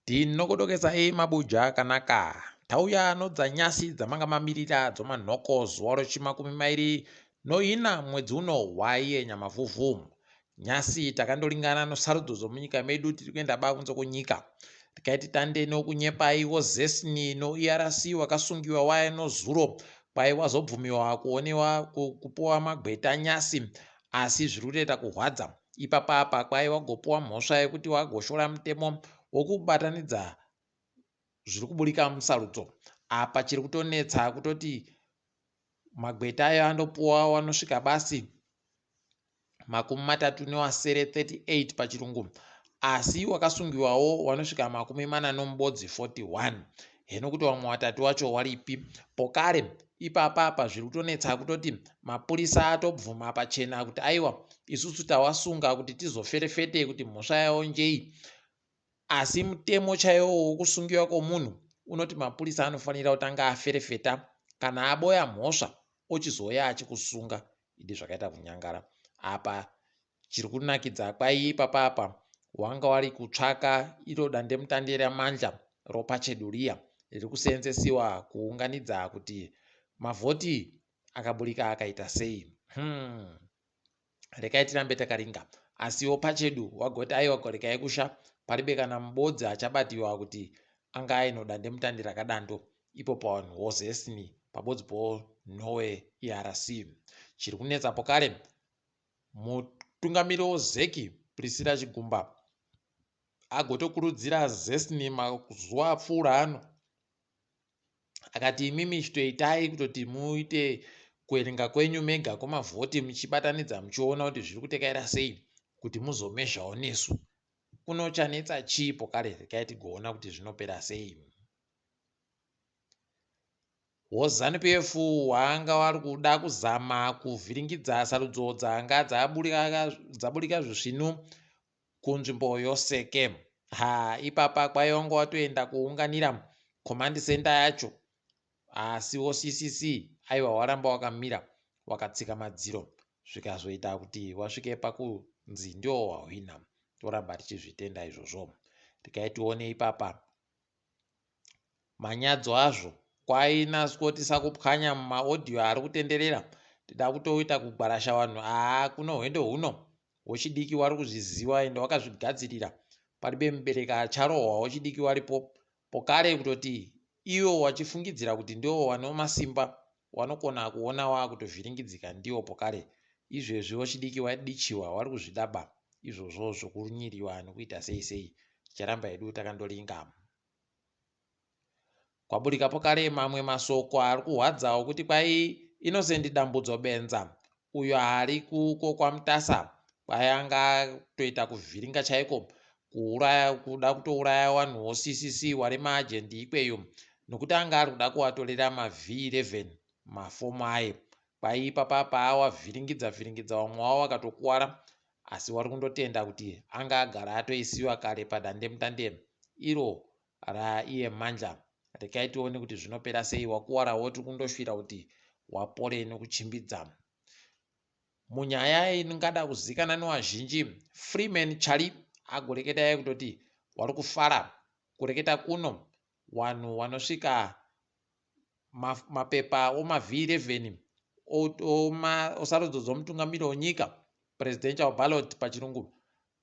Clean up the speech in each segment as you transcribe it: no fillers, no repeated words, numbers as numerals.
Ndinokodokesa mabuja kanaka tauya nodzanyasi dzamanga mamirira dzomanhoko zuva rochimakumi mairi noina mwedzi uno waiye Nyamavhuvhu. Nyasi takandolingana nosarudzo dzomunyika medu tiri kuenda bakunze kwenyika. Tikaiti tande nokunyepai wozesini noERC wakasungiwa waya nozuro kwai wazobvumiwa kuonewa kupuwa magweta nyasi asi zviri kutoita kurwadza. Ipapapa kwai wagopuwa mhosva yekuti wagoshora mutemo wokubatanidza zviri kuburika musarudzo. Apa chiri kutonetsa kutoti magweta ayo andopuwa wanosvika basi 38 pachirungu, asi wakasungiwawo wanosvika 41. Heno kuti wamwe watatu wacho waripi pokare ipapapa zviri kutonetsa kutoti mapurisa atobvuma pachena kuti aiwa isusu tawasunga kuti tizoferefete kuti mhosva yawo njei, asi mutemo chaiwo wokusungiwa kwomunhu unoti mapurisa anofanira kutanga aferefeta kana aboya mhosva ochizouya achikusunga. Idi zvakaita kunyangara. Apa chiri kunakidza kwai ipapapa wanga wari kutsvaka iro dandemutande ramandla ropachedu riya riri kuseenzesiwa kuunganidza kuti mavhoti akaburika akaita sei. Rekai tirambe takaringa, asiwo pachedu wagoti aiwa gorekai kusha paribe kana mubodzi achabatiwa kuti anga aino dandemutande rakadando ipo pawanhu wozesini pabodzi ponhowe ERC. Chiri kunetsa pokare mutungamiri wozeki Priscilla Chigumba agotokurudzira zesini mazuva apfuura ano akati imimi chitoitai kutoti muite kuerenga kwenyu mega kwemavhoti muchibatanidza muchiona kuti zviri kutekaira sei kuti muzomezhawo nesu. Kunochanetsa chii pokare? Rekai tigoona kuti zvinopera sei. WZANU-PF hwanga wari kuda kuzama kuvhiringidza sarudzo dzanga dzaburika zvisvinu kunzvimbo yoseke. Ipapa kwaiwanga watoenda kuunganira command center yacho, asiwo CCC aiwa waramba wakamira wakatsika madziro zvikazoita kuti wasvike pakunzi ndiwo wahwina. Toramba tichizvitenda izvozvo. Tikaitione ipapa manyadzo azvo kwainaswotisa kupwanya mumaodhiyo ari kutenderera. Tida kutoita kugwarasha vanhu kuno hwendo huno wochidiki wari kuzviziva ende wakazvigadzirira paribe mubereka acharohwa wochidiki waripo pokare kutoti iwo wachifungidzira kuti ndiwo wane masimba wanokona kuona wakutovhiringidzika ndiwo pokare izvezvi wochidiki wadichiwa wari kuzvidaba izvozvo zvokunyiriwa nekuita sei sei. Ticharamba hedu takandoringa. Kwaburika pokare mamwe masoko ari kuhwadzawo kuti kwai Innocent Dambudzo Benza uyo ari kuko kwaMutasa kwaianga toita kuvhiringa chaiko kuda kutouraya wanhu CCC wari maajendi ikweyo nokuti anga ari kuda kuvatorera maV11 mafomu aye. Kwai ipapapa awavhiringidza wamwe wavo wakatokuwara asi wari kundotenda kuti anga agara atoisiwa kare padandemutande iro raiye mandla. Rekai tione kuti zvinopera sei. Wakuwara woti kundosvira kuti wapore nekuchimbidza. Munyaya inongada kuzikanwa nevazhinji, Freeman Chali agoreketai kutoti wari kufara kureketa kuno wanhu wanosvika mapepa omaV11 osarudzo dzomutungamiri wenyika presidential ballot pachirungu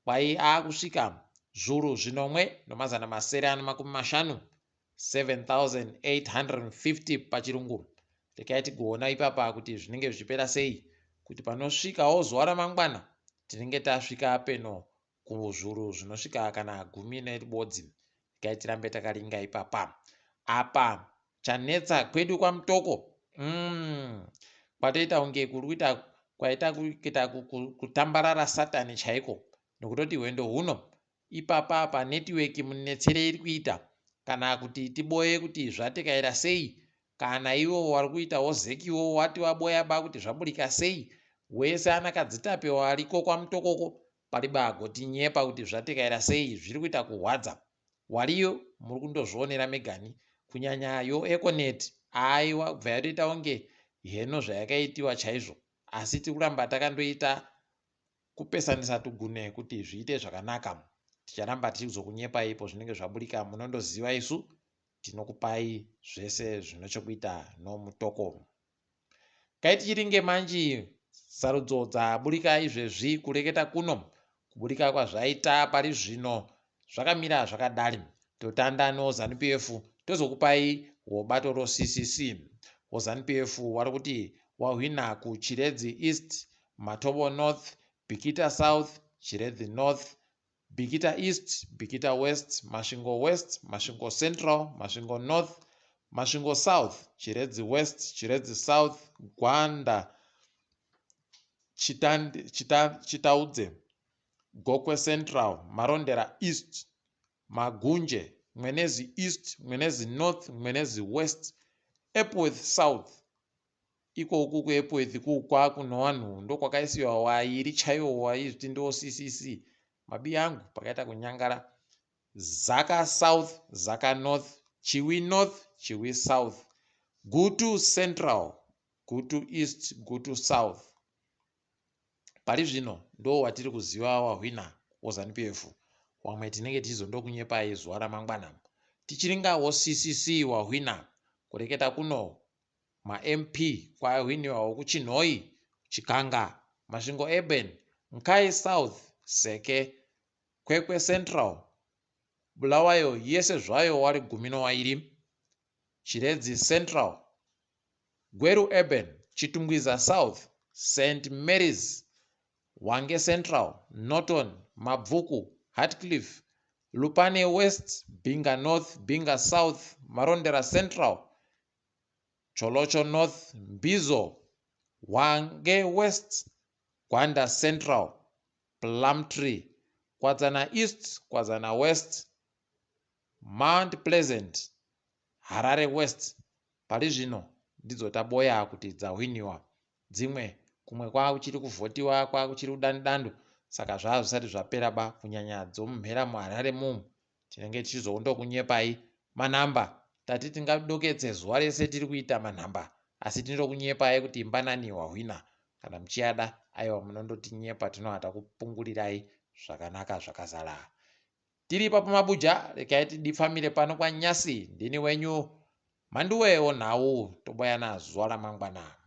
kwai akusvika zviuru 1,950 7,850 pachirungu. Rekai tigoona ipapa kuti zvinenge zvichipera sei kuti panosvikawo zuva ramangwana tinenge tasvika peno kuzviuru zvinosvika kana 10. Rekai tirambe takaringa ipapa. Apa chanetsa kwedu kwamutoko kwatoita kunge kurikuita kwaita kuita kutambarara satani chaiko nokutoti hwendo huno ipapa panetiweki munetsere iri kuita kana kuti tiboye kuti zvatekaira sei kana ivo wari kuita wozekiwo wati waboya kuti zvaburika sei wese anakadzitapewa ariko kwamutokoko paribe agotinyepa kuti zvatekaira sei zviri kuita kuhwadza. Wariyo muri kundozvionera megani kunyanya yoEconet aiwa kubva yatoita kunge heno zvayakaitiwa chaizvo asi tiri kuramba takandoita kupesanisa tugune kuti zviite zvakanaka. ticharamba tichizokunyepai ipo zvinenge zvaburika. Munondoziva isu tinokupai zvese zvinochokuita nomutoko. Kai tichiringe manji sarudzo dzaburika izvezvi kureketa kuno kuburika kwazvaita pari zvino zvakamira zvakadari. Totanda noZANU-PF tozokupai wobato roCCC. WoZANU-PF wari kuti wahwina kuChiredzi East, Matobo North, Bikita South, Chiredzi North, Bikita East, Bikita West, Masvingo West, Masvingo Central, Masvingo North, Masvingo South, Chiredzi West, Chiredzi South, Gwanda, Chitaudze, Gokwe Central, Marondera East, Magunje, Mwenezi East, Mwenezi North, Mwenezi West, Epworth South. Iko uku kuEpworth kukwa kuno vanhu ndokwakaisiwa wairi chaiwo waizviti ndo CCC. Mabi angu pakaita kunyangara. Zaka South, Zaka North, Chiwi North, Chiwi South, Gutu Central, Gutu East, Gutu South. Pari zvino ndo watiri kuziva wahwina woZANU-PF. Wamwe tinenge tizondokunyepai zuva ramangwana. Tichiringawo CCC wahwina kureketa kuno maMP kwahwiniwawo kuChinhoyi, Chikanga, Masvingo Urban, Nkai South, Seke, Kwekwe Central, Bulawayo yese zvayo wari 12, Chiredzi Central, Gweru Urban, Chitungwiza South, St Mary's, Wange Central, Norton, Mabvuku, Hartcliffe, Lupane West, Binga North, Binga South, Marondera Central, Cholocho North, Mbizo, Wange West, Gwanda Central, Plumtree, Kwazana East, Kwazana West, Mount Pleasant, Harare West. Pari zvino ndidzo taboya kuti dzahwiniwa. Dzimwe kumwe kwakuchiri kuvhotiwa kwakuchiri kudandando, saka zvazvisati zvapera ba kunyanya dzomumhera muHarare mumu. Tinenge tichizondokunyepai manhamba. Tati tingadoketse zuva rese tiri kuita manhamba, asi tinokunyepai kuti imbanani wahwina. Kana muchiada aiwa munondotinyepa, tinohata kupungurirai zvakanaka zvakazara. Tiri ipapo mabuja, rekai tidifamire pano kwaNyasi. Ndini wenyu Mhanduwe WeNhau, toboyana zuva ramangwana.